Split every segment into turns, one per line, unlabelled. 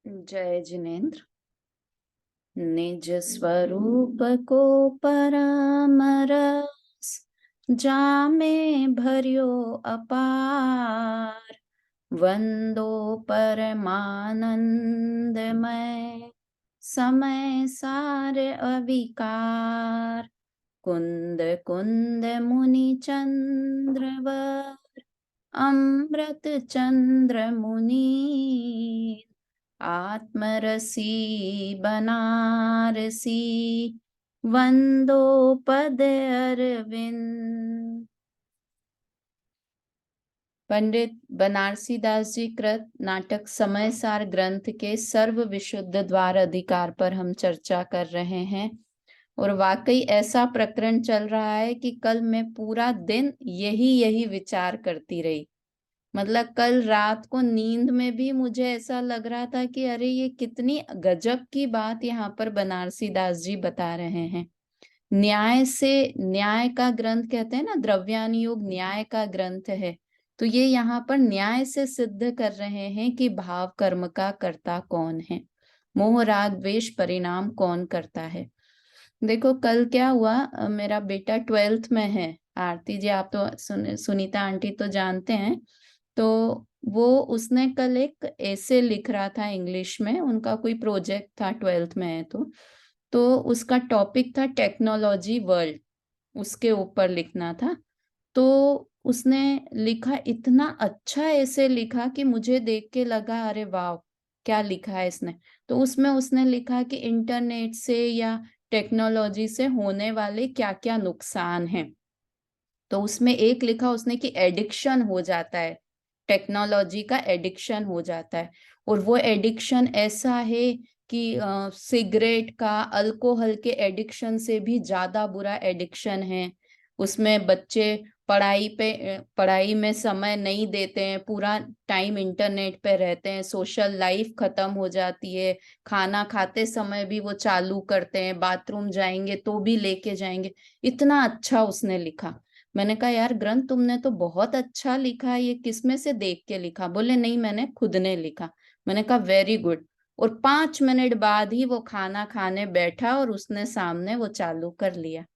जय जिनेन्द्र। निज स्वरूप को परामरस जामे भर्यो अपार। वंदो परमानंदमय समय सार अविकार। कुंद कुंद मुनि चंद्रवर अमृत चंद्र मुनि। आत्मरसी बनारसी वंदो पद अरविंद। पंडित बनारसी दास जी कृत नाटक समय सार ग्रंथ के सर्व विशुद्ध द्वार अधिकार पर हम चर्चा कर रहे हैं। और वाकई ऐसा प्रकरण चल रहा है कि कल मैं पूरा दिन यही विचार करती रही। मतलब कल रात को नींद में भी मुझे ऐसा लग रहा था कि अरे ये कितनी गजब की बात यहाँ पर बनारसी दास जी बता रहे हैं। न्याय से, न्याय का ग्रंथ कहते हैं ना, द्रव्यानुयोग न्याय का ग्रंथ है। तो ये यहाँ पर न्याय से सिद्ध कर रहे हैं कि भाव कर्म का कर्ता कौन है, मोह राग द्वेष परिणाम कौन करता है। देखो कल क्या हुआ, मेरा बेटा 12th में है। आरती जी आप तो सुनीता आंटी तो जानते हैं। तो वो उसने कल एक ऐसे लिख रहा था इंग्लिश में, उनका कोई प्रोजेक्ट था, 12th में है तो उसका टॉपिक था टेक्नोलॉजी वर्ल्ड, उसके ऊपर लिखना था। तो उसने लिखा, इतना अच्छा ऐसे लिखा कि मुझे देख के लगा अरे वाह क्या लिखा है इसने। तो उसमें उसने लिखा कि इंटरनेट से या टेक्नोलॉजी से होने वाले क्या क्या नुकसान हैं। तो उसमें एक लिखा उसने कि एडिक्शन हो जाता है, टेक्नोलॉजी का एडिक्शन हो जाता है। और वो एडिक्शन ऐसा है कि सिगरेट का, अल्कोहल के एडिक्शन से भी ज्यादा बुरा एडिक्शन है। उसमें बच्चे पढ़ाई में समय नहीं देते हैं, पूरा टाइम इंटरनेट पे रहते हैं, सोशल लाइफ खत्म हो जाती है। खाना खाते समय भी वो चालू करते हैं, बाथरूम जाएंगे तो भी लेके जाएंगे। इतना अच्छा उसने लिखा। मैंने कहा यार ग्रंथ तुमने तो बहुत अच्छा लिखा है, ये किसमें से देख के लिखा? बोले नहीं मैंने खुद ने लिखा। मैंने कहा वेरी गुड। और 5 मिनट बाद ही वो खाना खाने बैठा और उसने सामने वो चालू कर लिया।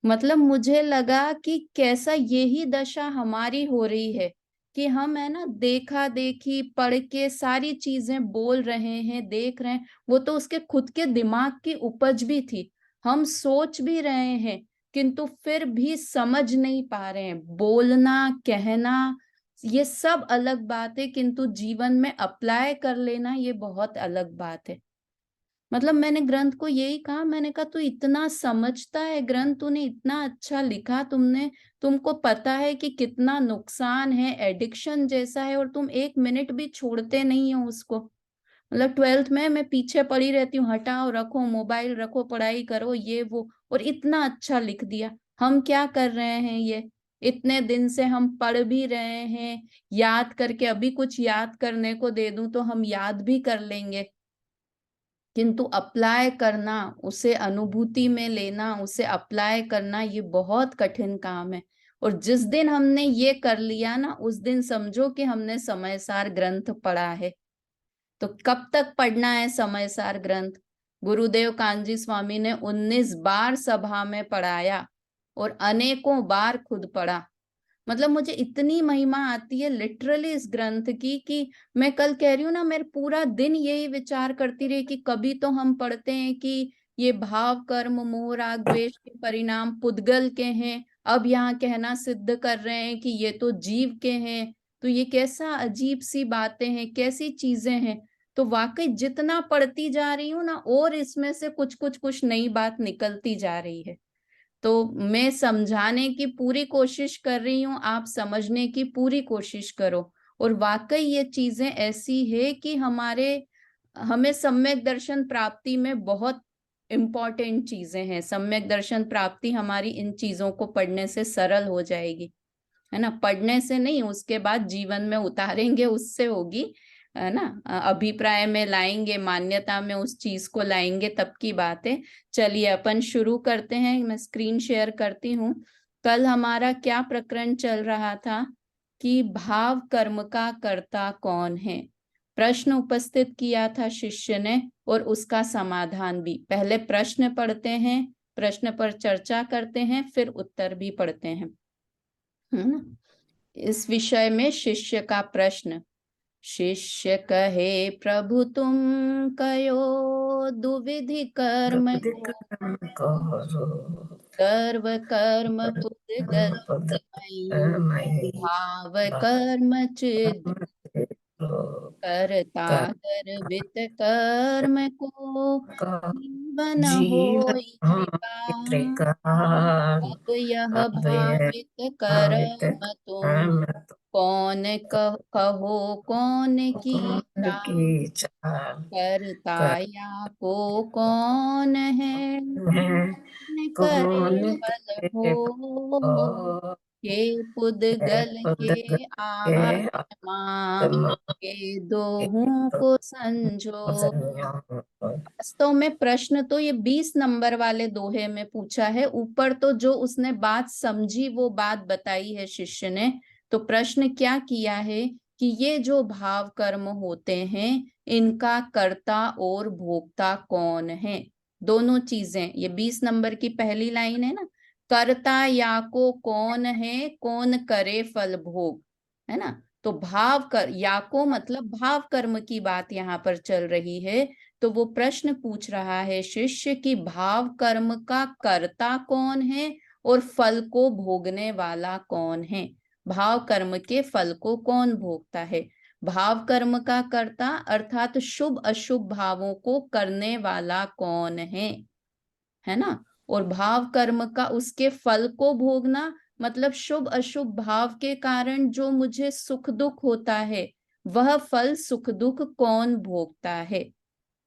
मतलब मुझे लगा कि कैसा यही दशा हमारी हो रही है कि हम है ना देखा देखी पढ़ के सारी चीजें बोल रहे हैं, देख रहे हैं। वो तो उसके खुद के दिमाग की उपज भी थी, हम सोच भी रहे हैं किंतु फिर भी समझ नहीं पा रहे हैं। बोलना कहना ये सब अलग बात है, किंतु जीवन में अप्लाई कर लेना ये बहुत अलग बात है। मतलब मैंने ग्रंथ को यही कहा, मैंने कहा तू इतना समझता है ग्रंथ, तूने इतना अच्छा लिखा, तुमको पता है कि कितना नुकसान है, एडिक्शन जैसा है, और तुम 1 मिनट भी छोड़ते नहीं हो उसको। मतलब 12th में मैं पीछे पड़ी रहती हूँ, हटाओ रखो मोबाइल, रखो पढ़ाई करो ये वो, और इतना अच्छा लिख दिया। हम क्या कर रहे हैं, ये इतने दिन से हम पढ़ भी रहे हैं, याद करके, अभी कुछ याद करने को दे दूं तो हम याद भी कर लेंगे, किंतु अप्लाई करना, उसे अनुभूति में लेना, उसे अप्लाई करना ये बहुत कठिन काम है। और जिस दिन हमने ये कर लिया ना, उस दिन समझो कि हमने समयसार ग्रंथ पढ़ा है। तो कब तक पढ़ना है समयसार ग्रंथ? गुरुदेव कांजी स्वामी ने 19 बार सभा में पढ़ाया और अनेकों बार खुद पढ़ा। मतलब मुझे इतनी महिमा आती है लिटरली इस ग्रंथ की कि मैं कल कह रही हूँ ना, मेरे पूरा दिन यही विचार करती रही कि कभी तो हम पढ़ते हैं कि ये भाव कर्म मोह राग द्वेष के परिणाम पुद्गल के हैं, अब यहाँ कहना सिद्ध कर रहे हैं कि ये तो जीव के हैं। तो ये कैसा अजीब सी बातें हैं, कैसी चीजें हैं। तो वाकई जितना पढ़ती जा रही हूँ ना, और इसमें से कुछ नई बात निकलती जा रही है। तो मैं समझाने की पूरी कोशिश कर रही हूँ, आप समझने की पूरी कोशिश करो। और वाकई ये चीजें ऐसी है कि हमें सम्यक दर्शन प्राप्ति में बहुत इम्पोर्टेंट चीजें हैं। सम्यक दर्शन प्राप्ति हमारी इन चीजों को पढ़ने से सरल हो जाएगी, है ना। पढ़ने से नहीं, उसके बाद जीवन में उतारेंगे उससे होगी, है ना। अभिप्राय में लाएंगे, मान्यता में उस चीज को लाएंगे, तब की बात है। चलिए अपन शुरू करते हैं, मैं स्क्रीन शेयर करती हूँ। कल हमारा क्या प्रकरण चल रहा था कि भाव कर्म का कर्ता कौन है। प्रश्न उपस्थित किया था शिष्य ने और उसका समाधान भी। पहले प्रश्न पढ़ते हैं, प्रश्न पर चर्चा करते हैं, फिर उत्तर भी पढ़ते हैं, है ना। इस विषय में शिष्य का प्रश्न। शिष्य कहे प्रभु तुम कयो दुविधि कर्म सर्व कर्म पुद्गल भाव कर्म चिद करता गर्वित कर्म को जीवन होई त्रिकाल। अब यह भावित कर्म तुम कौन कहो कौन की करता या को कौन है करे फल भोग के पुद्गल के आत्मा के दोहों को समझो। वास्तव में प्रश्न तो ये 20 नंबर वाले दोहे में पूछा है। ऊपर तो जो उसने बात समझी वो बात बताई है शिष्य ने। तो प्रश्न क्या किया है कि ये जो भाव कर्म होते हैं इनका कर्ता और भोक्ता कौन है। दोनों चीजें, ये 20 नंबर की पहली लाइन है ना, कर्ता या को कौन है, कौन करे फल भोग, है ना। तो भाव कर या को मतलब भाव कर्म की बात यहाँ पर चल रही है। तो वो प्रश्न पूछ रहा है शिष्य कि भाव कर्म का कर्ता कौन है और फल को भोगने वाला कौन है। भाव कर्म के फल को कौन भोगता है। भाव कर्म का कर्ता अर्थात शुभ अशुभ भावों को करने वाला कौन है ना। और भाव कर्म का उसके फल को भोगना मतलब शुभ अशुभ भाव के कारण जो मुझे सुख दुख होता है वह फल सुख दुख कौन भोगता है।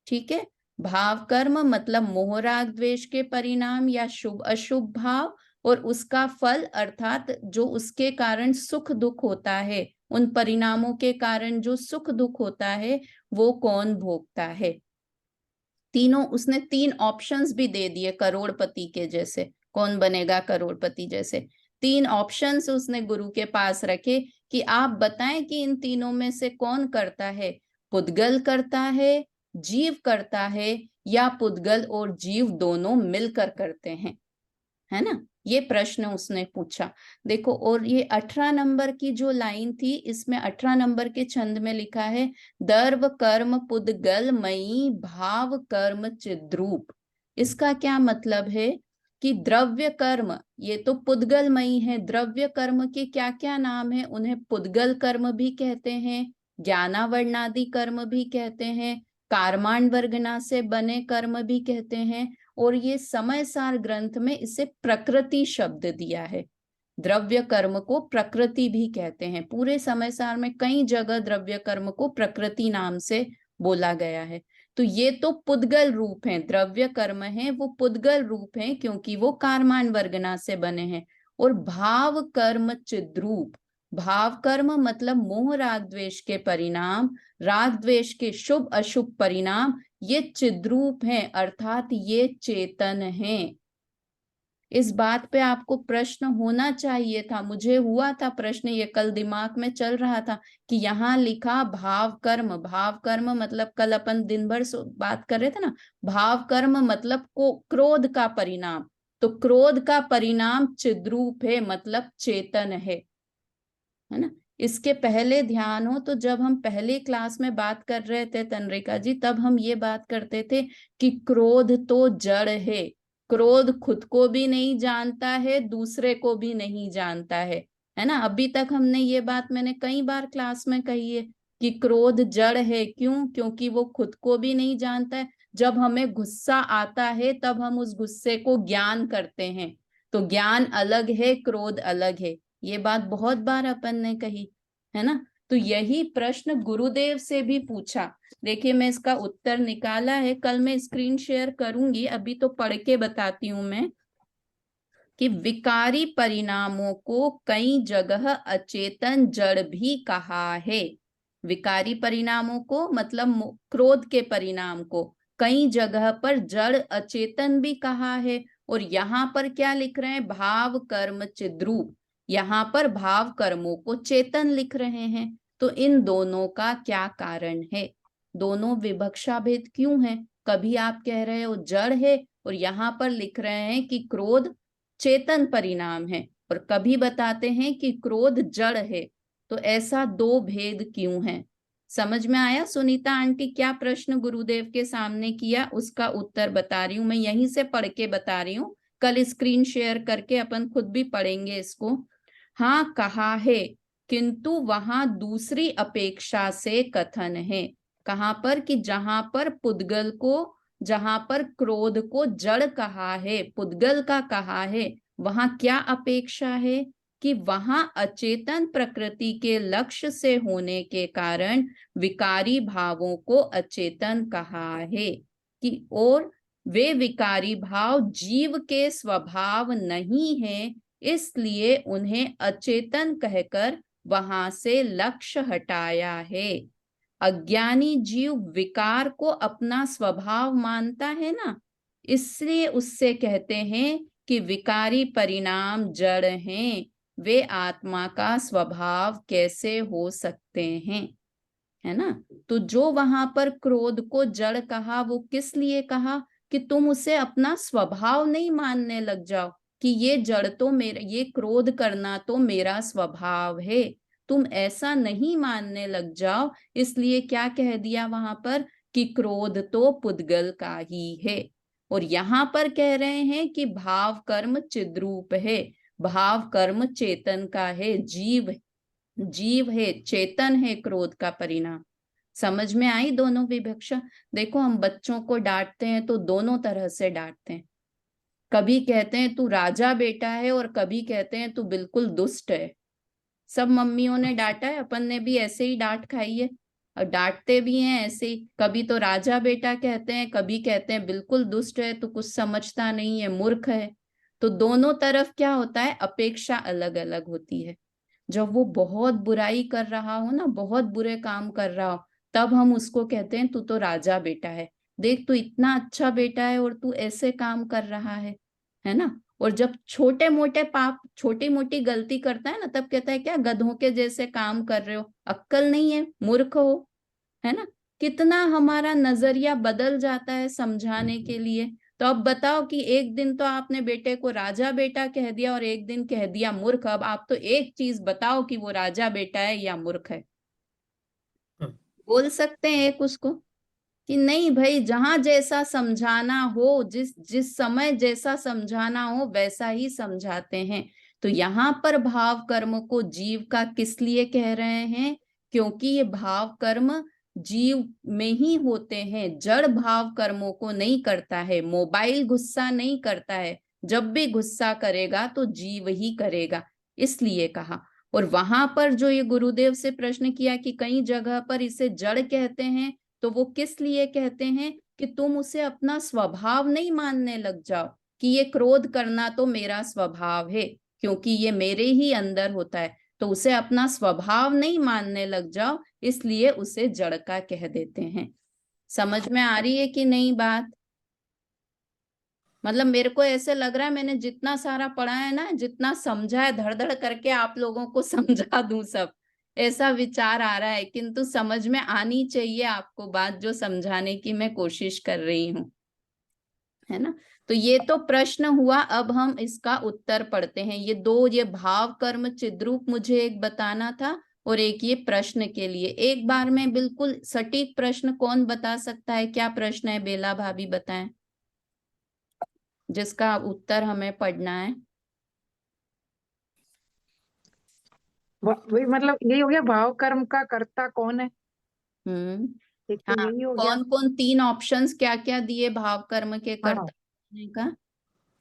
ठीक है। भाव कर्म मतलब मोह राग द्वेष के परिणाम या शुभ अशुभ भाव, और उसका फल अर्थात जो उसके कारण सुख दुख होता है, उन परिणामों के कारण जो सुख दुख होता है वो कौन भोगता है। तीनों उसने 3 ऑप्शंस भी दे दिए करोड़पति के जैसे, कौन बनेगा करोड़पति जैसे। 3 ऑप्शंस उसने गुरु के पास रखे कि आप बताएं कि इन तीनों में से कौन करता है। पुद्गल करता है, जीव करता है, या पुद्गल और जीव दोनों मिलकर करते हैं, है ना। ये प्रश्न उसने पूछा। देखो, और ये 18 नंबर की जो लाइन थी इसमें 18 नंबर के छंद में लिखा है दर्व कर्म पुद्गल मई भाव कर्म चिद्रूप। इसका क्या मतलब है कि द्रव्य कर्म ये तो पुद्गलमयी है। द्रव्य कर्म के क्या क्या नाम है, उन्हें पुद्गल कर्म भी कहते हैं, ज्ञानावर्णादि कर्म भी कहते हैं, कारमांड वर्गना से बने कर्म भी कहते हैं, और ये समय सार ग्रंथ में इसे प्रकृति शब्द दिया है। द्रव्य कर्म को प्रकृति भी कहते हैं। पूरे समय सार में कई जगह द्रव्य कर्म को प्रकृति नाम से बोला गया है। तो ये तो पुद्गल रूप हैं, द्रव्य कर्म है वो पुद्गल रूप हैं क्योंकि वो कारमान वर्गना से बने हैं। और भाव कर्म चिद्रूप, भाव कर्म मतलब मोह राग द्वेष के परिणाम, राग द्वेष के शुभ अशुभ परिणाम, ये चिद्रूप हैं अर्थात ये चेतन हैं। इस बात पे आपको प्रश्न होना चाहिए था, मुझे हुआ था प्रश्न, ये कल दिमाग में चल रहा था कि यहाँ लिखा भाव कर्म, भाव कर्म मतलब कल अपन दिन भर बात कर रहे थे ना, भाव कर्म मतलब को क्रोध का परिणाम, तो क्रोध का परिणाम चिद्रूप है मतलब चेतन है ना। इसके पहले ध्यान हो तो जब हम पहले क्लास में बात कर रहे थे तनरिका जी, तब हम ये बात करते थे कि क्रोध तो जड़ है, क्रोध खुद को भी नहीं जानता है, दूसरे को भी नहीं जानता है ना। अभी तक हमने ये बात मैंने कई बार क्लास में कही है कि क्रोध जड़ है। क्यों? क्योंकि वो खुद को भी नहीं जानता है। जब हमें गुस्सा आता है तब हम उस गुस्से को ज्ञान करते हैं, तो ज्ञान अलग है, क्रोध अलग है। ये बात बहुत बार अपन ने कही है ना। तो यही प्रश्न गुरुदेव से भी पूछा। देखिए मैं इसका उत्तर निकाला है, कल मैं स्क्रीन शेयर करूंगी, अभी तो पढ़ के बताती हूं मैं कि विकारी परिणामों को कई जगह अचेतन जड़ भी कहा है। विकारी परिणामों को मतलब क्रोध के परिणाम को कई जगह पर जड़ अचेतन भी कहा है। और यहाँ पर क्या लिख रहे हैं, भाव कर्म चिद्रूप, यहाँ पर भाव कर्मों को चेतन लिख रहे हैं। तो इन दोनों का क्या कारण है? दोनों विवक्षा भेद क्यों है? कभी आप कह रहे हो जड़ है और यहाँ पर लिख रहे हैं कि क्रोध चेतन परिणाम है, और कभी बताते हैं कि क्रोध जड़ है। तो ऐसा दो भेद क्यों है? समझ में आया सुनीता आंटी? क्या प्रश्न गुरुदेव के सामने किया उसका उत्तर बता रही हूँ मैं, यहीं से पढ़ के बता रही हूँ, कल स्क्रीन शेयर करके अपन खुद भी पढ़ेंगे इसको। हाँ कहा है, किंतु वहां दूसरी अपेक्षा से कथन है। कहां पर? कि जहां पर पुद्गल को, जहां पर क्रोध को जड़ कहा है, पुद्गल का कहा है, वहां क्या अपेक्षा है? कि वहां अचेतन प्रकृति के लक्ष्य से होने के कारण विकारी भावों को अचेतन कहा है। कि और वे विकारी भाव जीव के स्वभाव नहीं है, इसलिए उन्हें अचेतन कहकर वहां से लक्ष्य हटाया है। अज्ञानी जीव विकार को अपना स्वभाव मानता है ना, इसलिए उससे कहते हैं कि विकारी परिणाम जड़ हैं, वे आत्मा का स्वभाव कैसे हो सकते हैं, है ना। तो जो वहां पर क्रोध को जड़ कहा, वो किस लिए कहा? कि तुम उसे अपना स्वभाव नहीं मानने लग जाओ कि ये जड़ तो मेरा, ये क्रोध करना तो मेरा स्वभाव है, तुम ऐसा नहीं मानने लग जाओ। इसलिए क्या कह दिया वहां पर? कि क्रोध तो पुद्गल का ही है। और यहाँ पर कह रहे हैं कि भाव कर्म चिद्रूप है, भाव कर्म चेतन का है, जीव है, चेतन है क्रोध का परिणाम। समझ में आई दोनों विवक्षा? देखो हम बच्चों को डांटते हैं तो दोनों तरह से डांटते हैं। कभी कहते हैं तू राजा बेटा है, और कभी कहते हैं तू बिल्कुल दुष्ट है। सब मम्मियों ने डांटा है, अपन ने भी ऐसे ही डांट खाई है, और डांटते भी हैं ऐसे ही। कभी तो राजा बेटा कहते हैं, कभी कहते हैं बिल्कुल दुष्ट है, तो कुछ समझता नहीं है, मूर्ख है। तो दोनों तरफ क्या होता है? अपेक्षा अलग अलग होती है। जब वो बहुत बुराई कर रहा हो ना, बहुत बुरे काम कर रहा हो, तब हम उसको कहते हैं तू तो राजा बेटा है, देख तू इतना अच्छा बेटा है और तू ऐसे काम कर रहा है ना। और जब छोटे मोटे पाप, छोटी मोटी गलती करता है ना, तब कहता है क्या गधों के जैसे काम कर रहे हो, अक्कल नहीं है, मूर्ख हो, है ना। कितना हमारा नजरिया बदल जाता है समझाने के लिए। तो अब बताओ कि एक दिन तो आपने बेटे को राजा बेटा कह दिया और एक दिन कह दिया मूर्ख। अब आप तो एक चीज बताओ कि वो राजा बेटा है या मूर्ख है। बोल सकते हैं एक उसको कि नहीं भाई, जहां जैसा समझाना हो, जिस जिस समय जैसा समझाना हो वैसा ही समझाते हैं। तो यहाँ पर भाव कर्म को जीव का किस लिए कह रहे हैं? क्योंकि ये भाव कर्म जीव में ही होते हैं, जड़ भाव कर्मों को नहीं करता है। मोबाइल गुस्सा नहीं करता है, जब भी गुस्सा करेगा तो जीव ही करेगा, इसलिए कहा। और वहां पर जो ये गुरुदेव से प्रश्न किया कि कई जगह पर इसे जड़ कहते हैं, तो वो किस लिए कहते हैं? कि तुम उसे अपना स्वभाव नहीं मानने लग जाओ कि ये क्रोध करना तो मेरा स्वभाव है, क्योंकि ये मेरे ही अंदर होता है। तो उसे अपना स्वभाव नहीं मानने लग जाओ, इसलिए उसे जड़ का कह देते हैं। समझ में आ रही है कि नहीं बात? मतलब मेरे को ऐसे लग रहा है मैंने जितना सारा पढ़ा है ना, जितना समझा है, धड़ धड़ करके आप लोगों को समझा दूं सब, ऐसा विचार आ रहा है। किंतु समझ में आनी चाहिए आपको बात जो समझाने की मैं कोशिश कर रही हूँ, है ना। तो ये तो प्रश्न हुआ, अब हम इसका उत्तर पढ़ते हैं। ये दो, ये भाव कर्म चिद्रूप मुझे एक बताना था, और एक ये प्रश्न के लिए। एक बार में बिल्कुल सटीक प्रश्न कौन बता सकता है? क्या प्रश्न है बेला भाभी, बताएं, जिसका उत्तर हमें पढ़ना है।
वही मतलब यही हो गया, भाव कर्म का कर्ता कौन है,
हम्म।
एक तो
हाँ,
यही हो गया।
कौन कौन, तीन ऑप्शंस क्या क्या दिए भाव कर्म के कर्ता
हाँ,
होने का?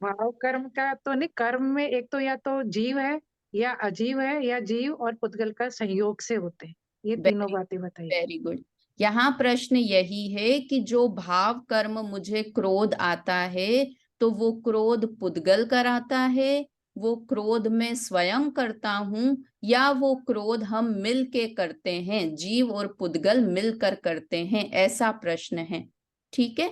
भाव कर्म का तो नहीं, कर्म में एक तो या तो जीव है या अजीव है, या जीव और पुद्गल का संयोग से होते हैं, ये तीनों
वेरी
बातें बताई।
Very good. यहाँ प्रश्न यही है कि जो भाव कर्म, मुझे क्रोध आता है, तो वो क्रोध पुद्गल कराता है, वो क्रोध में स्वयं करता हूं, या वो क्रोध हम मिल के करते हैं, जीव और पुद्गल मिलकर करते हैं? ऐसा प्रश्न है। ठीक है,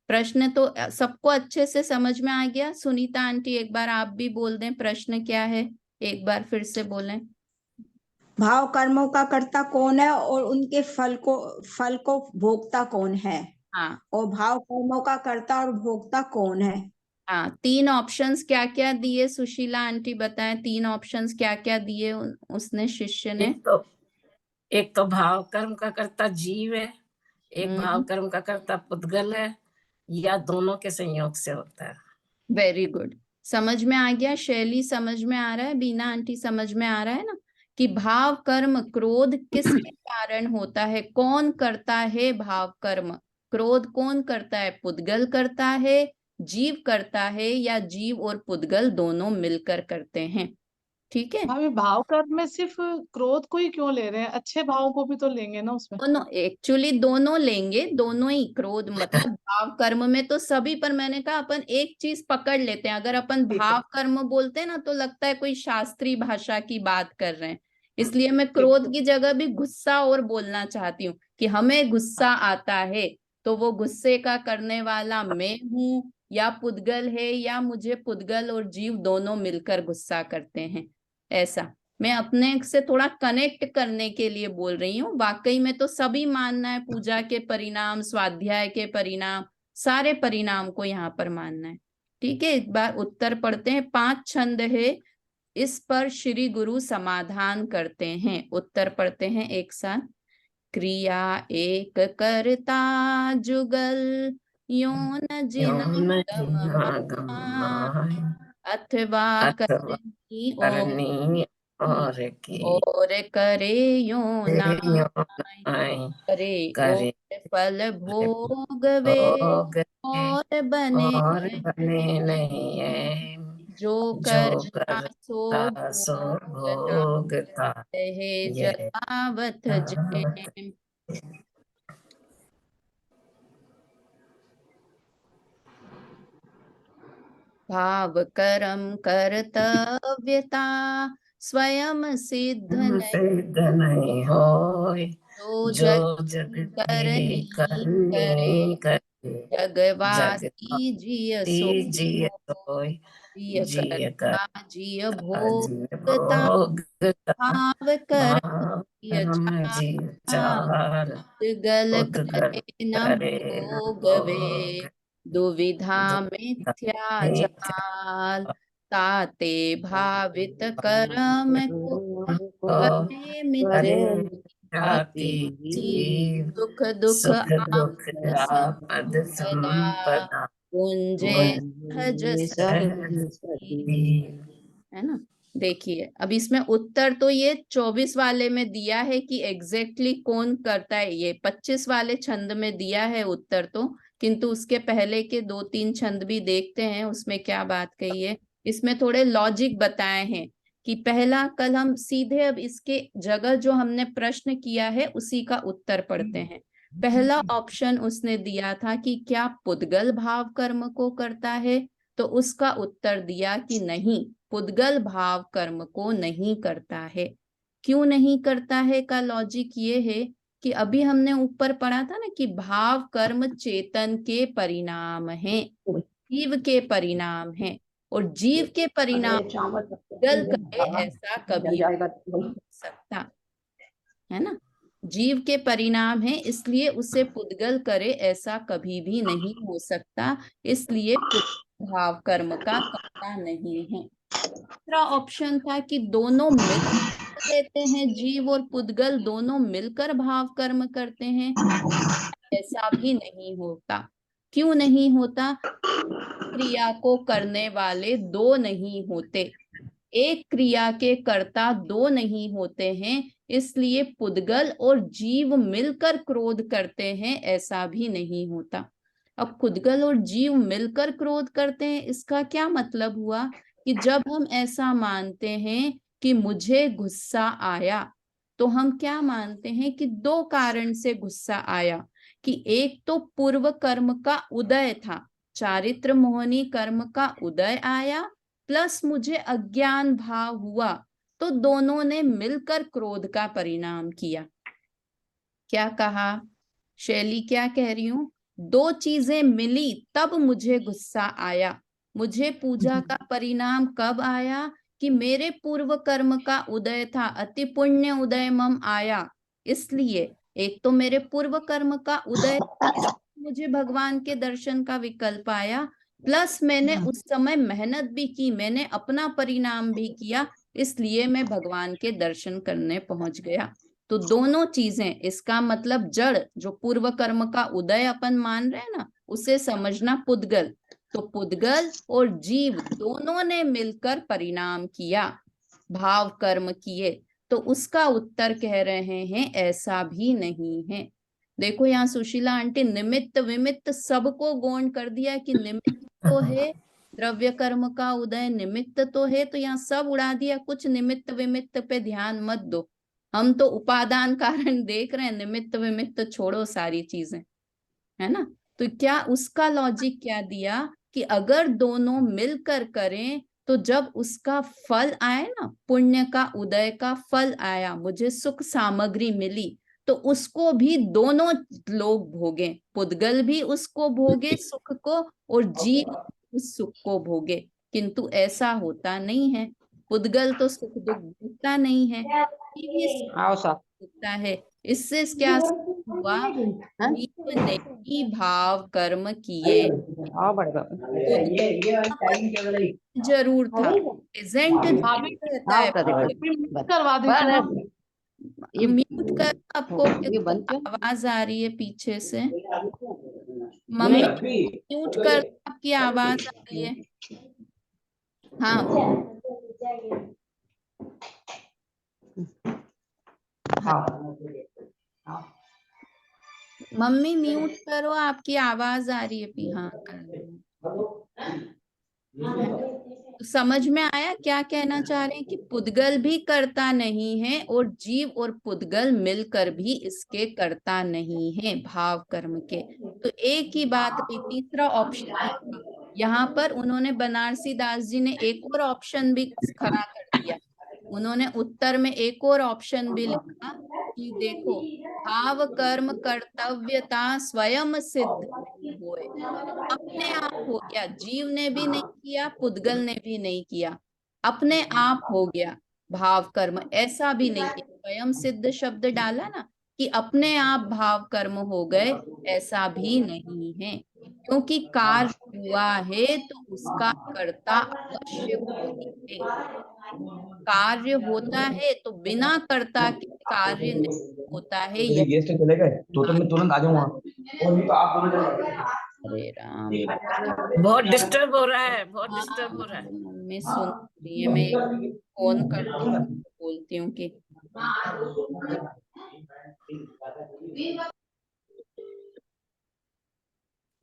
प्रश्न तो सबको अच्छे से समझ में आ गया? सुनीता आंटी एक बार आप भी बोल दें प्रश्न क्या है, एक बार फिर से बोलें।
भाव कर्मों का कर्ता कौन है और उनके फल को भोगता कौन है?
हाँ
और भाव कर्मों का कर्ता और भोगता कौन है?
हाँ, तीन ऑप्शंस क्या क्या दिए सुशीला आंटी बताएं, तीन ऑप्शंस क्या क्या दिए उसने, शिष्य ने।
एक तो भाव कर्म का कर्ता जीव है, एक भाव
हम्म,
कर्म का कर्ता पुद्गल है, या दोनों के संयोग से होता है।
वेरी गुड, समझ में आ गया, शैली समझ में आ रहा है, बीना आंटी समझ में आ रहा है ना, कि भाव कर्म क्रोध किसके कारण होता है, कौन करता है भाव कर्म, क्रोध कौन करता है, पुद्गल करता है, जीव करता है, या जीव और पुद्गल दोनों मिलकर करते हैं। ठीक है,
हम ये भाव कर्म में सिर्फ क्रोध को ही क्यों ले रहे हैं? अच्छे भावों को भी तो लेंगे ना उसमें।
दोनों एक्चुअली दोनों लेंगे, दोनों ही, क्रोध मतलब भाव कर्म में तो सभी, पर मैंने कहा अपन एक चीज पकड़ लेते हैं, अगर अपन
ठीक है,
भाव कर्म बोलते हैं ना तो लगता है कोई शास्त्रीय भाषा की बात कर रहे हैं, इसलिए मैं
ठीक।
क्रोध की जगह भी गुस्सा और बोलना चाहती हूँ कि हमें गुस्सा आता है, तो वो गुस्से का करने वाला मैं हूँ या पुद्गल है, या मुझे पुद्गल और जीव दोनों मिलकर गुस्सा करते हैं, ऐसा मैं अपने से थोड़ा कनेक्ट करने के लिए बोल रही हूँ। वाकई में तो सभी मानना है, पूजा के परिणाम, स्वाध्याय के परिणाम, सारे परिणाम को यहाँ पर मानना है। ठीक है, एक बार उत्तर पढ़ते हैं, 5 छंद है, इस पर श्री गुरु समाधान करते हैं। उत्तर पढ़ते हैं एक साथ। क्रिया एक करता जुगल, योन जिना
यौन जिना
गमा,
गमाय,
अथवा
अथवा
करनी
करनी
की,
और की,
और करे यो नाय,
यौन आय,
करे
करे
और फल भोगवे,
भोग
और बने
और बने
नहीं,
नहीं है,
जो
जो
करता सो
करता सो
भोगता
भोगता।
है
ये
जलावत
कहावत।
जैम। भाव कर्म कर्तव्यता स्वयं सिद्ध नहीं,
सिद्ध नहीं होय,
जो
जो
जग
जग की
करनी करे,
करनी करे, जग
जगवासी जिय
जिय
सो,
सोय,
जिय
जिय
करता जिय
करता जिय
भोगता,
भोगता।
भाव कर्म
भाव
जिय
कर्म जिय
चारा,
चार,
उद्गल
उद्गल
करे न
करे न
भोगवे,
भोग।
दुविधा
दुविधा
मिथ्या
मिथ्या
जाल, ताते भावित कर्म को
को
करे
करे
मिथ्या,
जाति जीव,
सुख दुख
सुख दुख
आपद
आपद
संपदा,
संपदा,
गुंजे सहज सती, है ना। देखिए अब इसमें उत्तर तो ये 24 वाले में दिया है कि एग्जैक्टली कौन करता है, ये 25 वाले छंद में दिया है उत्तर तो, किंतु उसके पहले के 2-3 छंद भी देखते हैं उसमें क्या बात कही है। इसमें थोड़े लॉजिक बताए हैं कि पहला, कल हम सीधे अब इसके जगह जो हमने प्रश्न किया है उसी का उत्तर पढ़ते हैं। पहला ऑप्शन उसने दिया था कि क्या पुद्गल भाव कर्म को करता है, तो उसका उत्तर दिया कि नहीं, पुद्गल भाव कर्म को नहीं करता है। क्यों नहीं करता है का लॉजिक ये है कि अभी हमने ऊपर पढ़ा था ना कि भाव कर्म चेतन के परिणाम हैं, जीव के परिणाम हैं, और जीव के परिणाम पुद्गल करे ऐसा कभी नहीं हो सकता, है ना। जीव के परिणाम है, इसलिए उसे पुद्गल करे ऐसा कभी भी नहीं हो सकता, इसलिए भाव कर्म का कर्ता नहीं है। दूसरा ऑप्शन था कि दोनों मिल लेते हैं, जीव और पुद्गल दोनों मिलकर भाव कर्म करते हैं, ऐसा भी नहीं होता। क्यों नहीं होता? क्रिया को करने वाले दो नहीं होते, एक क्रिया के कर्ता दो नहीं होते हैं, इसलिए पुद्गल और जीव मिलकर क्रोध करते हैं ऐसा भी नहीं होता। अब पुद्गल और जीव मिलकर क्रोध करते हैं, इसका क्या मतलब हुआ कि जब हम ऐसा मानते हैं कि मुझे गुस्सा आया, तो हम क्या मानते हैं कि दो कारण से गुस्सा आया, कि एक तो पूर्व कर्म का उदय था, चारित्र मोहनी कर्म का उदय आया, प्लस मुझे अज्ञान भाव हुआ, तो दोनों ने मिलकर क्रोध का परिणाम किया। क्या कहा शैली, क्या कह रही हूं? दो चीजें मिली तब मुझे गुस्सा आया। मुझे पूजा का परिणाम कब आया कि मेरे पूर्व कर्म का उदय था, अति पुण्य उदय मम आया, इसलिए एक तो मेरे पूर्व कर्म का उदय, मुझे भगवान के दर्शन का विकल्प आया, प्लस मैंने उस समय मेहनत भी की, मैंने अपना परिणाम भी किया, इसलिए मैं भगवान के दर्शन करने पहुंच गया। तो दोनों चीजें, इसका मतलब जड़ जो पूर्व कर्म का उदय अपन मान रहे हैं ना, उसे समझना पुद्गल। तो पुद्गल और जीव दोनों ने मिलकर परिणाम किया, भाव कर्म किए। तो उसका उत्तर कह रहे हैं ऐसा भी नहीं है। देखो यहाँ सुशीला आंटी निमित्त विमित्त सबको गौण कर दिया कि निमित्त तो है द्रव्य कर्म का उदय, निमित्त तो है, तो यहाँ सब उड़ा दिया, कुछ निमित्त विमित्त पे ध्यान मत दो, हम तो उपादान कारण देख रहे हैं, निमित्त विमित्त छोड़ो सारी चीजें, है ना। तो क्या उसका लॉजिक क्या दिया कि अगर दोनों मिलकर करें तो जब उसका फल आए ना, पुण्य का उदय का फल आया, मुझे सुख सामग्री मिली, तो उसको भी दोनों लोग भोगे, पुद्गल भी उसको भोगे सुख को और जीव उस सुख को भोगे। किंतु ऐसा होता नहीं है, पुद्गल तो सुख दुख भोगता नहीं है, जीव ही सुख भोगता है। इससे क्या हुआ, जीव ने ही भाव कर्म किए, जरूर था, प्रेजेंट
भाभी
रहता है।
करवा दी थी ना,
म्यूट कर, आपको आवाज आ रही है पीछे से, मम्मी म्यूट कर, आपकी आवाज आ रही है। हाँ मम्मी म्यूट करो, आपकी आवाज आ रही है। हाँ तो समझ में आया क्या कहना चाह रहे हैं कि पुद्गल भी करता नहीं है और जीव और पुद्गल मिलकर भी इसके करता नहीं है भाव कर्म के। तो एक ही बात रही, तीसरा ऑप्शन ही था। यहाँ पर उन्होंने बनारसी दास जी ने एक और ऑप्शन भी खड़ा कर दिया, उन्होंने उत्तर में एक और ऑप्शन भी लिखा कि देखो भाव कर्म कर्तव्यता स्वयं सिद्ध नहीं हुए, अपने आप हो गया, जीव ने भी नहीं किया, पुद्गल ने भी नहीं किया, अपने आप हो गया भाव कर्म, ऐसा भी नहीं है। स्वयं सिद्ध शब्द डाला ना कि अपने आप भाव कर्म हो गए, ऐसा भी नहीं है, क्योंकि कार्य हुआ है तो उसका कर्ता अवश्य कोई है। कार्य होता है तो बिना कर्ता के कार्य नहीं होता है, यह
गेस्ट चले गए तो मैं तुरंत आ जाऊंगा, और नहीं तो आप दोनों चले जाओ।
हरे राम।
बहुत डिस्टर्ब हो रहा है, बहुत डिस्टर्ब हो रहा है।
मम्मी सुन रही है, मैं फोन करती हूँ, बोलती हूँ कि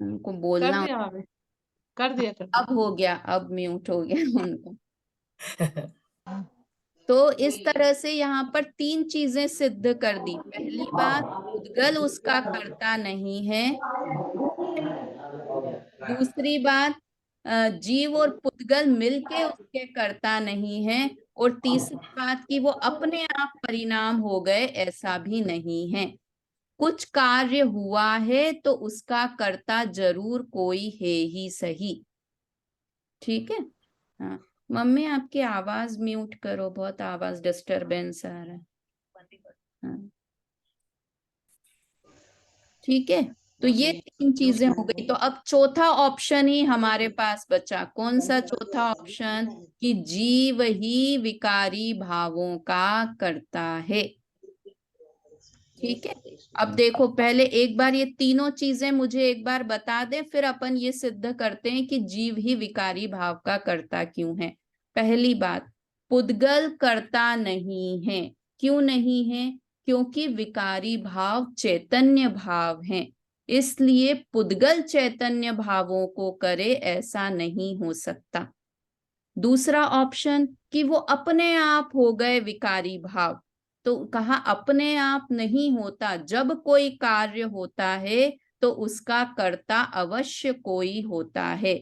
उनको बोलना।
कर दिया भाभी, कर दिया।
अब हो गया, अब म्यूट हो गया उनको। तो इस तरह से यहाँ पर तीन चीजें सिद्ध कर दी। पहली बात, पुद्गल उसका करता नहीं है। दूसरी बात, जीव और पुद्गल मिलके उसके करता नहीं है। और तीसरी बात कि वो अपने आप परिणाम हो गए, ऐसा भी नहीं है। कुछ कार्य हुआ है तो उसका कर्ता जरूर कोई है ही सही। ठीक है। हाँ मम्मी आपकी आवाज म्यूट करो, बहुत आवाज डिस्टरबेंस आ रहा है। हाँ ठीक है। तो ये तीन चीजें हो गई। तो अब चौथा ऑप्शन ही हमारे पास बचा। कौन सा चौथा ऑप्शन? कि जीव ही विकारी भावों का करता है। ठीक है। अब देखो, पहले एक बार ये तीनों चीजें मुझे एक बार बता दे, फिर अपन ये सिद्ध करते हैं कि जीव ही विकारी भाव का करता क्यों है। पहली बात, पुद्गल करता नहीं है। क्यों नहीं है? क्योंकि विकारी भाव चैतन्य भाव हैं, इसलिए पुद्गल चैतन्य भावों को करे ऐसा नहीं हो सकता। दूसरा ऑप्शन कि वो अपने आप हो गए विकारी भाव, तो कहा अपने आप नहीं होता, जब कोई कार्य होता है तो उसका कर्ता अवश्य कोई होता है।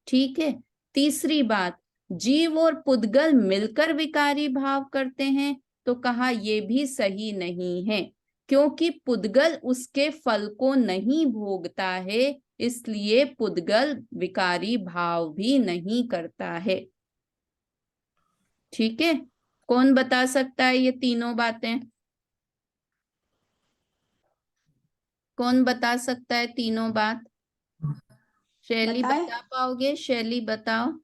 ठीक है। तीसरी बात, जीव और पुद्गल मिलकर विकारी भाव करते हैं, तो कहा ये भी सही नहीं है, क्योंकि पुद्गल उसके फल को नहीं भोगता है, इसलिए पुद्गल विकारी भाव भी नहीं करता है। ठीक है, कौन बता सकता है ये तीनों बातें? कौन बता सकता है तीनों बात? शैली
बताए।
बता पाओगे? शैली बताओ।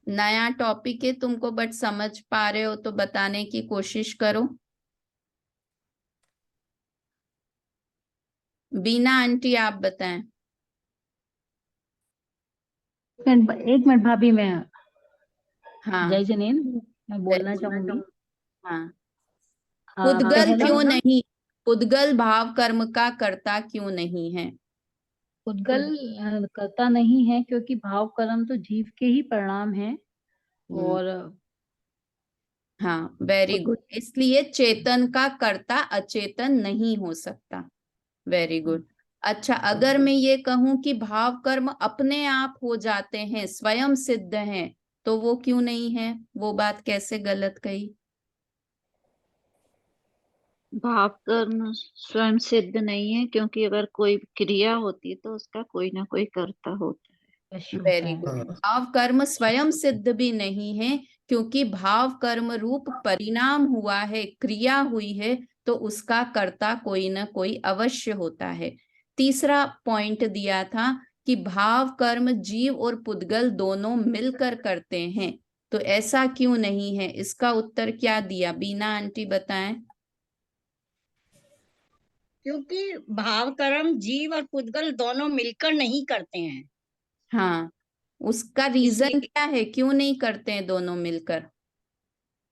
नया टॉपिक है तुमको, बट समझ पा रहे हो तो बताने की कोशिश करो। बीना आंटी आप बताएं।
एक मिनट भाभी, मैं
हाँ,
जय जनेन मैं बोलना
जय-
चाहूंगी।
हाँ, पुद्गल
पहला
क्यों नहीं? पुद्गल भाव कर्म का कर्ता क्यों नहीं है?
उद्गल करता नहीं है क्योंकि भाव कर्म तो जीव के ही परिणाम है।
हम्म,
और
हाँ, वेरी
पुद-
गुड। इसलिए चेतन का कर्ता अचेतन नहीं हो सकता। Very good. अच्छा, अगर मैं ये कहूं कि भाव कर्म अपने आप हो जाते हैं, स्वयं सिद्ध हैं, तो वो क्यों नहीं है? वो बात कैसे गलत कही?
भाव कर्म स्वयं सिद्ध नहीं है क्योंकि अगर कोई क्रिया होती तो उसका कोई ना कोई कर्ता होता है।
वश होता
वेरी
है।
गुड। भाव कर्म स्वयं सिद्ध भी नहीं है, क्योंकि भाव कर्म रूप परिणाम हुआ है, क्रिया हुई है, तो उसका कर्ता कोई ना कोई अवश्य होता है। तीसरा पॉइंट दिया था कि भाव कर्म जीव और पुद्गल दोनों मिलकर करते हैं, तो ऐसा क्यों नहीं है? इसका उत्तर क्या दिया? बीना आंटी बताएं।
क्योंकि भाव कर्म जीव और पुद्गल दोनों मिलकर नहीं करते हैं,
हाँ, उसका रीजन
इसलिए।
क्या है, क्यों नहीं करते हैं दोनों मिलकर?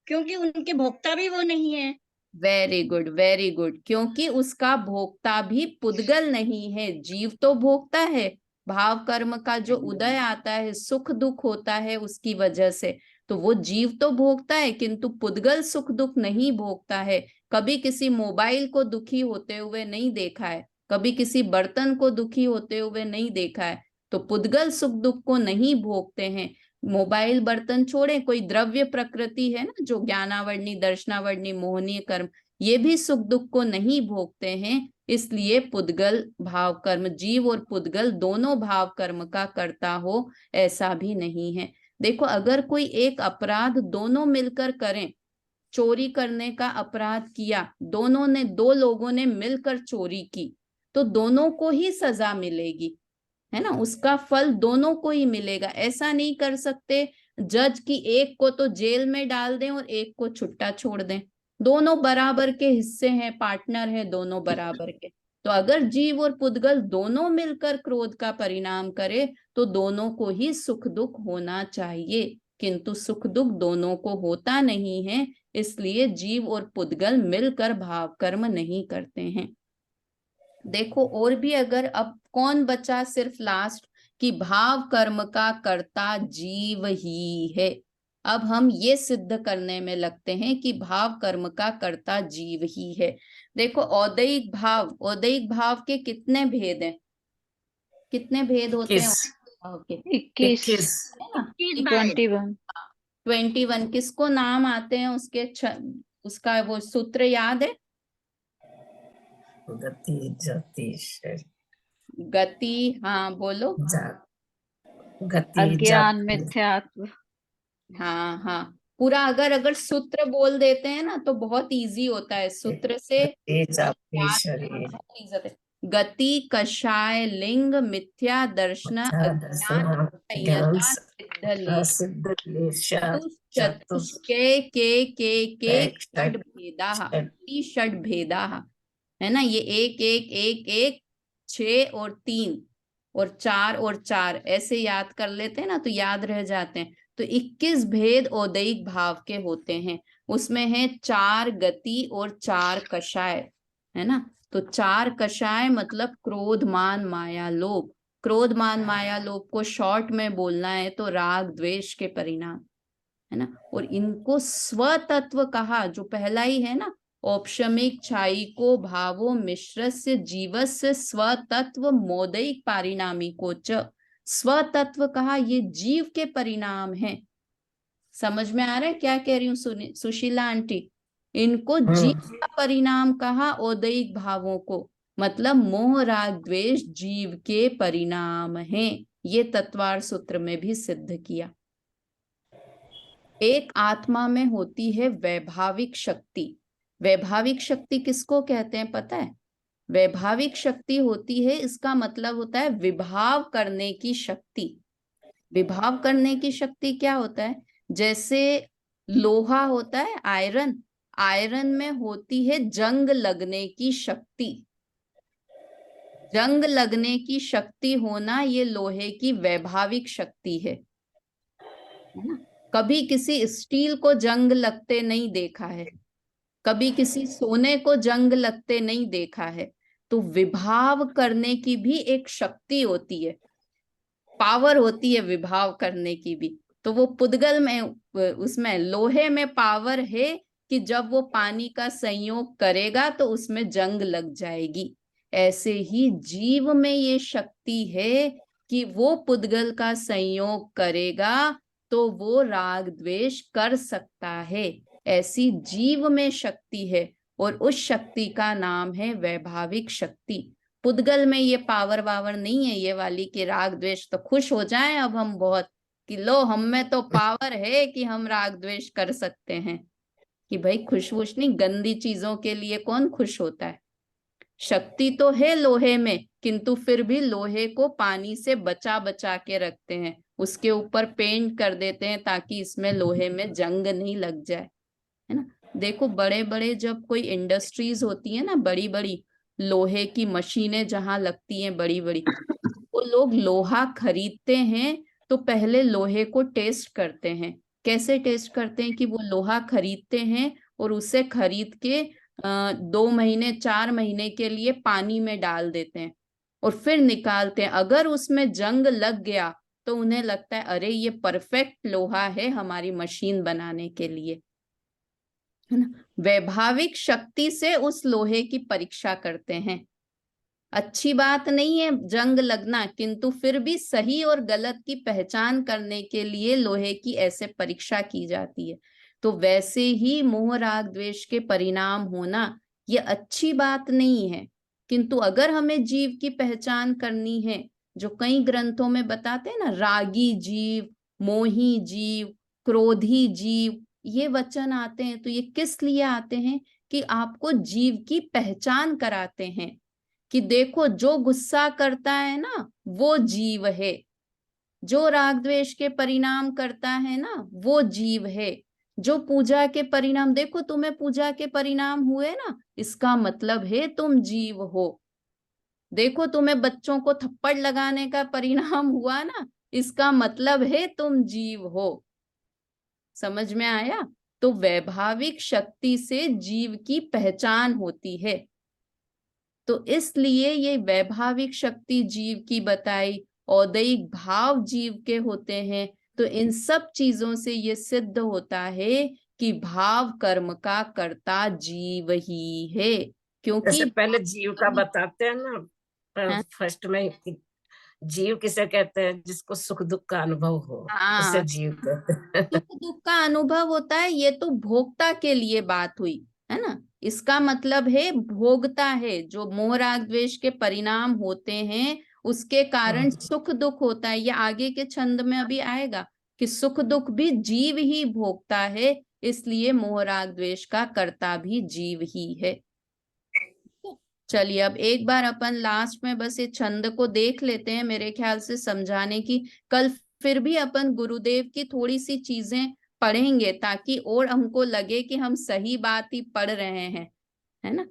क्योंकि उनके भोक्ता भी वो नहीं है।
Very good, very good. क्योंकि उसका भोक्ता भी पुद्गल नहीं है, जीव तो भोक्ता है। भाव कर्म का जो उदय आता है, सुख दुख होता है उसकी वजह से, तो वो जीव तो भोगता है, किंतु पुद्गल सुख दुख नहीं भोगता है। कभी किसी मोबाइल को दुखी होते हुए नहीं देखा है, कभी किसी बर्तन को दुखी होते हुए नहीं देखा है, तो पुद्गल सुख दुख को नहीं भोगते हैं। मोबाइल बर्तन छोड़े, कोई द्रव्य प्रकृति है ना, जो ज्ञानावर्णी दर्शनावर्णी मोहनीय कर्म, ये भी सुख दुख को नहीं भोगते हैं। इसलिए पुद्गल भाव कर्म, जीव और पुद्गल दोनों भाव कर्म का करता हो, ऐसा भी नहीं है। देखो, अगर कोई एक अपराध दोनों मिलकर करें, चोरी करने का अपराध किया, दो लोगों ने मिलकर चोरी की, तो दोनों को ही सजा मिलेगी, है ना, उसका फल दोनों को ही मिलेगा। ऐसा नहीं कर सकते जज की एक को तो जेल में डाल दें और एक को छुट्टा छोड़ दें। दोनों बराबर के हिस्से हैं, पार्टनर है दोनों बराबर के। तो अगर जीव और पुद्गल दोनों मिलकर क्रोध का परिणाम करे, तो दोनों को ही सुख दुख होना चाहिए, किंतु सुख दुख दोनों को होता नहीं है। इसलिए जीव और पुद्गल मिलकर भाव कर्म नहीं करते हैं। देखो, और भी अगर, अब कौन बचा सिर्फ लास्ट, कि भाव कर्म का कर्ता जीव ही है। अब हम ये सिद्ध करने में लगते हैं कि भाव कर्म का कर्ता जीव ही है। देखो, औदैहिक भाव के कितने भेद हैं? कितने भेद होते हैं
21
औदैहिक भाव के?
21
है ना,
21
21। किसको नाम आते हैं उसके? उसका वो सूत्र याद है?
गति जाति शरीर,
गति, हाँ बोलो।
गति
अज्ञान
जाति
मिथ्यात्व।
हाँ हाँ, पूरा अगर सूत्र बोल देते हैं ना तो बहुत इजी होता है, सूत्र से
जाति
याद
शरीर,
करना बहुत easy है। गति, कषाय, लिंग, मिथ्या दर्शन, अज्ञान,
ज्ञान
संयता, सिद्ध लेश,
सिद्ध लेश
चतुष्के के षड
षट्
भेदाः, षड भेदाः, है ना, ये एक एक एक एक, 6 और 3 और 4 और 4 ऐसे याद कर लेते हैं ना तो याद रह जाते हैं। तो 21 भेद औदैहिक भाव के होते हैं। उसमें है 4 गति और 4 कषाय, है ना। तो 4 कषाय मतलब क्रोध मान माया लोभ। क्रोध मान माया लोभ को शॉर्ट में बोलना है तो राग द्वेष के परिणाम, है ना। और इनको स्वतत्व कहा, जो पहला ही है ना, औपशमिक छायिको भावो मिश्रस्य जीवस्य स्वतत्व मोदैक पारिणामिको च, स्वतत्व कहा, ये जीव के परिणाम हैं। समझ में आ रहा है क्या कह रही हूँ सुशीला आंटी? इनको जीव का परिणाम कहा, औदैहिक भावों को, मतलब मोह राग द्वेष जीव के परिणाम हैं। ये तत्वार सूत्र में भी सिद्ध किया। एक आत्मा में होती है वैभाविक शक्ति। वैभाविक शक्ति किसको कहते हैं पता है? वैभाविक शक्ति होती है, इसका मतलब होता है विभाव करने की शक्ति। विभाव करने की शक्ति क्या होता है? जैसे लोहा होता है आयरन, आयरन में होती है जंग लगने की शक्ति। जंग लगने की शक्ति होना ये लोहे की वैभाविक शक्ति है ना? कभी किसी स्टील को जंग लगते नहीं देखा है, कभी किसी सोने को जंग लगते नहीं देखा है। तो विभाव करने की भी एक शक्ति होती है, पावर होती है विभाव करने की भी। तो वो पुद्गल में, उसमें लोहे में पावर है कि जब वो पानी का संयोग करेगा तो उसमें जंग लग जाएगी। ऐसे ही जीव में ये शक्ति है कि वो पुद्गल का संयोग करेगा तो वो राग द्वेष कर सकता है। ऐसी जीव में शक्ति है और उस शक्ति का नाम है वैभाविक शक्ति। पुद्गल में ये पावर वावर नहीं है ये वाली कि राग द्वेष, तो खुश हो जाएं अब हम बहुत कि लो हम में तो पावर है कि हम राग द्वेष कर सकते हैं। कि भाई खुश वुश नहीं, गंदी चीजों के लिए कौन खुश होता है? शक्ति तो है लोहे में, किंतु फिर भी लोहे को पानी से बचा बचा के रखते हैं, उसके ऊपर पेंट कर देते हैं ताकि इसमें लोहे में जंग नहीं लग जाए, है ना? देखो बड़े बड़े जब कोई इंडस्ट्रीज होती है ना, बड़ी बड़ी लोहे की मशीनें जहां लगती हैं बड़ी बड़ी, वो लोग लोहा खरीदते हैं तो पहले लोहे को टेस्ट करते हैं। कैसे टेस्ट करते हैं? कि वो लोहा खरीदते हैं और उसे खरीद के 2 महीने 4 महीने के लिए पानी में डाल देते हैं और फिर निकालते हैं। अगर उसमें जंग लग गया तो उन्हें लगता है अरे ये परफेक्ट लोहा है हमारी मशीन बनाने के लिए, है ना? वैभाविक शक्ति से उस लोहे की परीक्षा करते हैं। अच्छी बात नहीं है जंग लगना, किंतु फिर भी सही और गलत की पहचान करने के लिए लोहे की ऐसे परीक्षा की जाती है। तो वैसे ही मोह राग द्वेष के परिणाम होना ये अच्छी बात नहीं है, किंतु अगर हमें जीव की पहचान करनी है, जो कई ग्रंथों में बताते हैं ना, रागी जीव, मोही जीव, क्रोधी जीव, ये वचन आते हैं, तो ये किस लिए आते हैं? कि आपको जीव की पहचान कराते हैं कि देखो जो गुस्सा करता है ना वो जीव है, जो राग द्वेष के परिणाम करता है ना वो जीव है, जो पूजा के परिणाम, देखो तुम्हें पूजा के परिणाम हुए ना, इसका मतलब है तुम जीव हो। देखो तुम्हें बच्चों को थप्पड़ लगाने का परिणाम हुआ ना, इसका मतलब है तुम जीव हो। समझ में आया? तो वैभाविक शक्ति से जीव की पहचान होती है। तो इसलिए ये वैभाविक शक्ति जीव की बताई, औदैहिक भाव जीव के होते हैं। तो इन सब चीजों से ये सिद्ध होता है कि भाव कर्म का कर्ता जीव ही है, क्योंकि
जैसे पहले जीव का बताते हैं ना, फर्स्ट में कि जीव किसे कहते हैं? जिसको सुख दुख का अनुभव हो, उसे जीव कहते हैं।
सुख दुख का अनुभव होता है, ये तो भोक्ता के लिए बात हुई है ना। इसका मतलब है भोगता है, जो मोह राग द्वेष के परिणाम होते हैं उसके कारण सुख दुख होता है। ये आगे के छंद में अभी आएगा कि सुख दुख भी जीव ही भोगता है, इसलिए मोह राग द्वेष का कर्ता भी जीव ही है। चलिए अब एक बार अपन लास्ट में बस ये छंद को देख लेते हैं, मेरे ख्याल से समझाने की। कल फिर भी अपन गुरुदेव की थोड़ी सी चीजें पढ़ेंगे ताकि और हमको लगे कि हम सही बात ही पढ़ रहे हैं, है ना।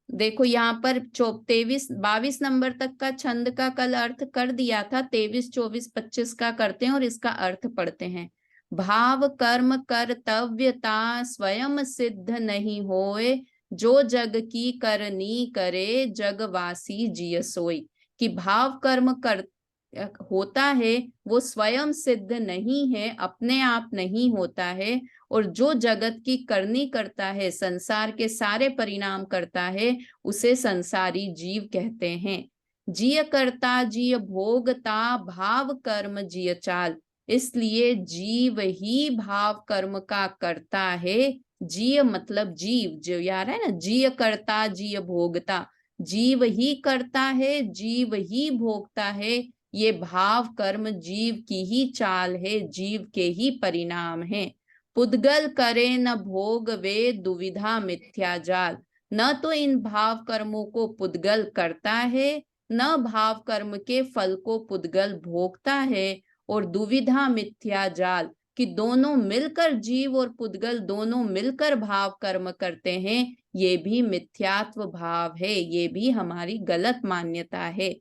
देखो यहाँ पर 22 नंबर तक का छंद का कल अर्थ कर दिया था, 23, 24, 25 का करते हैं और इसका अर्थ पढ़ते हैं। भाव कर्म कर्तव्यता स्वयं सिद्ध नहीं होए, जो जग की करनी करे जगवासी जिय सोई। कि भाव कर्म कर होता है वो स्वयं सिद्ध नहीं है, अपने आप नहीं होता है, और जो जगत की करनी करता है, संसार के सारे परिणाम करता है, उसे संसारी जीव कहते हैं। जिय करता जिय भोगता भाव कर्म जिय चाल, इसलिए जीव ही भाव कर्म का करता है। जीव मतलब जीव, जो यार है ना, जीय करता जीय भोगता, जीव ही करता है जीव ही भोगता है। ये भाव कर्म जीव की ही चाल है, जीव के ही परिणाम है। पुद्गल करे न भोग वे दुविधा मिथ्या जाल। न तो इन भाव कर्मों को पुद्गल करता है, न भाव कर्म के फल को पुद्गल भोगता है, और दुविधा मिथ्या जाल कि दोनों मिलकर, जीव और पुद्गल दोनों मिलकर भाव कर्म करते हैं, ये भी मिथ्यात्व भाव है, ये भी हमारी गलत मान्यता है।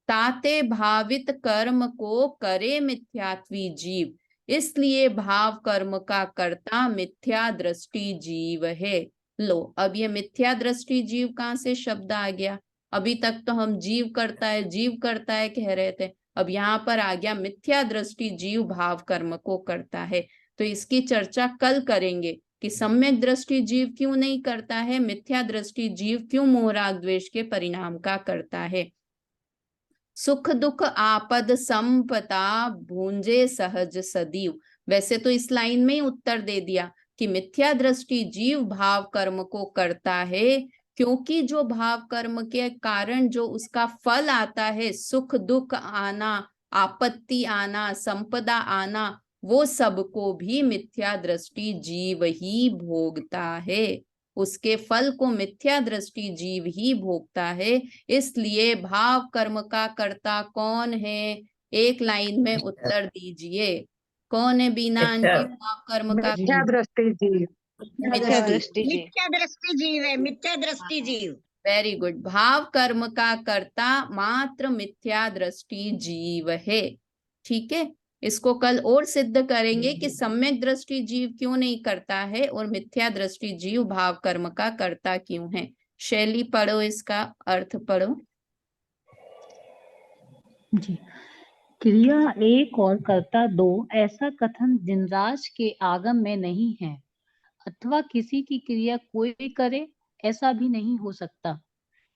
ताते भावित कर्म को करे मिथ्यात्वी जीव, इसलिए भाव कर्म का कर्ता मिथ्या दृष्टि जीव है। लो, अब ये मिथ्या दृष्टि जीव कहाँ से शब्द आ गया? अभी तक तो हम जीव करता है कह रहे थे, अब यहाँ पर आ गया मिथ्या दृष्टि जीव भाव कर्म को करता है। तो इसकी चर्चा कल करेंगे कि सम्यक दृष्टि जीव क्यों नहीं करता है, मिथ्या दृष्टि जीव क्यों मोह राग द्वेष के परिणाम का करता है। सुख दुख आपद संपदा भूंजे सहज सदीव। वैसे तो इस लाइन में ही उत्तर दे दिया कि मिथ्या दृष्टि जीव भाव कर्म को करता है, क्योंकि जो भाव कर्म के कारण जो उसका फल आता है, सुख दुख आना, आपत्ति आना, संपदा आना, वो सबको भी मिथ्या दृष्टि जीव ही भोगता है, उसके फल को मिथ्या दृष्टि जीव ही भोगता है। इसलिए भाव कर्म का कर्ता कौन है? एक लाइन में उत्तर दीजिए, कौन है बीना आंटी भाव कर्म का?
मिथ्या दृष्टि जीव।
मिथ्या दृष्टि जीव।
मिथ्या दृष्टि जीव है, मिथ्या दृष्टि जीव।
Very good. भाव कर्म का कर्ता मात्र मिथ्या दृष्टि जीव है। ठीक है, इसको कल और सिद्ध करेंगे कि सम्यक दृष्टि जीव क्यों नहीं करता है और मिथ्या दृष्टि जीव भाव कर्म का कर्ता क्यों है। शैली पढ़ो, इसका अर्थ पढ़ो
जी। क्रिया एक और कर्ता दो, ऐसा कथन जिनराज के आगम में नहीं है, अथवा किसी की क्रिया कोई करे ऐसा भी नहीं हो सकता।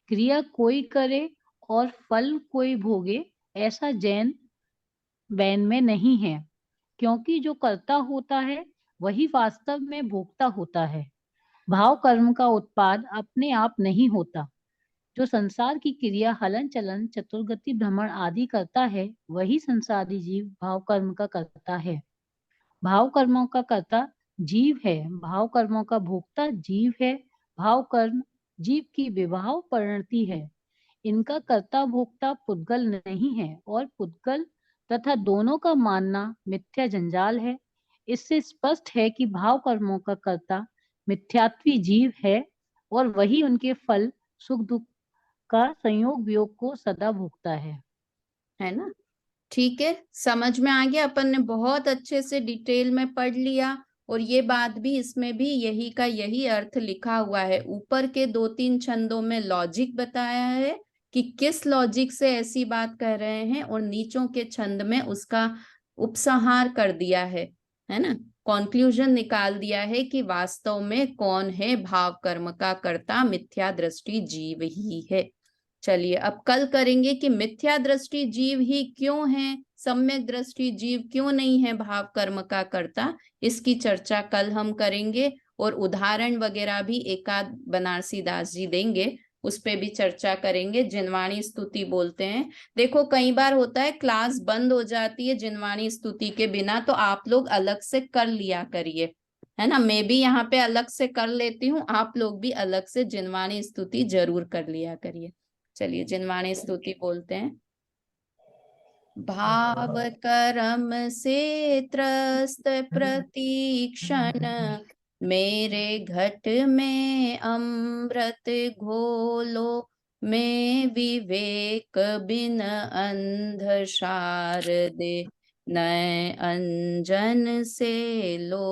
क्रिया कोई करे और फल कोई भोगे ऐसा जैन वैन में नहीं है, क्योंकि जो कर्ता होता है वही वास्तव में भोक्ता होता है। भाव कर्म का उत्पाद अपने आप नहीं होता। जो संसार की क्रिया हलन चलन चतुर्गति भ्रमण आदि करता है, वही संसारी जीव भाव कर्म का करता है। भाव कर्मों का कर्ता जीव है, भाव कर्मों का भोक्ता जीव है। भाव कर्म जीव की विवाह परिणति है, इनका कर्ता भोक्ता पुद्गल नहीं है, और पुद्गल तथा दोनों का मानना मिथ्या जंजाल है। इससे स्पष्ट है कि भाव कर्मों का कर्ता मिथ्यात्वी जीव है, और वही उनके फल सुख दुख का संयोग वियोग को सदा भोगता है
ना? ठीक है, समझ में आ गया। अपन ने बहुत अच्छे से डिटेल में पढ़ लिया, और ये बात भी, इसमें भी यही का यही अर्थ लिखा हुआ है। ऊपर के 2-3 छंदों में लॉजिक बताया है कि किस लॉजिक से ऐसी बात कह रहे हैं, और नीचों के छंद में उसका उपसंहार कर दिया है ना, कॉन्क्लूजन निकाल दिया है कि वास्तव में कौन है भाव कर्म का कर्ता, मिथ्या दृष्टि जीव ही है। चलिए, अब कल करेंगे कि मिथ्या दृष्टि जीव ही क्यों है, सम्यक दृष्टि जीव क्यों नहीं है भाव कर्म का कर्ता, इसकी चर्चा कल हम करेंगे। और उदाहरण वगैरह भी एकाध बनारसी दास जी देंगे, उस पे भी चर्चा करेंगे। जिनवाणी स्तुति बोलते हैं, देखो कई बार होता है क्लास बंद हो जाती है जिनवाणी स्तुति के बिना, तो आप लोग अलग से कर लिया करिए, है ना। मैं भी यहाँ पे अलग से कर लेती हूँ, आप लोग भी अलग से जिनवाणी स्तुति जरूर कर लिया करिए। चलिए, जिनवाणी स्तुति बोलते हैं। भाव कर्म से त्रस्त प्रतीक्षण, मेरे घट में अमृत घोलो, मैं विवेक बिन अंध शारदे, नए अंजन से लो।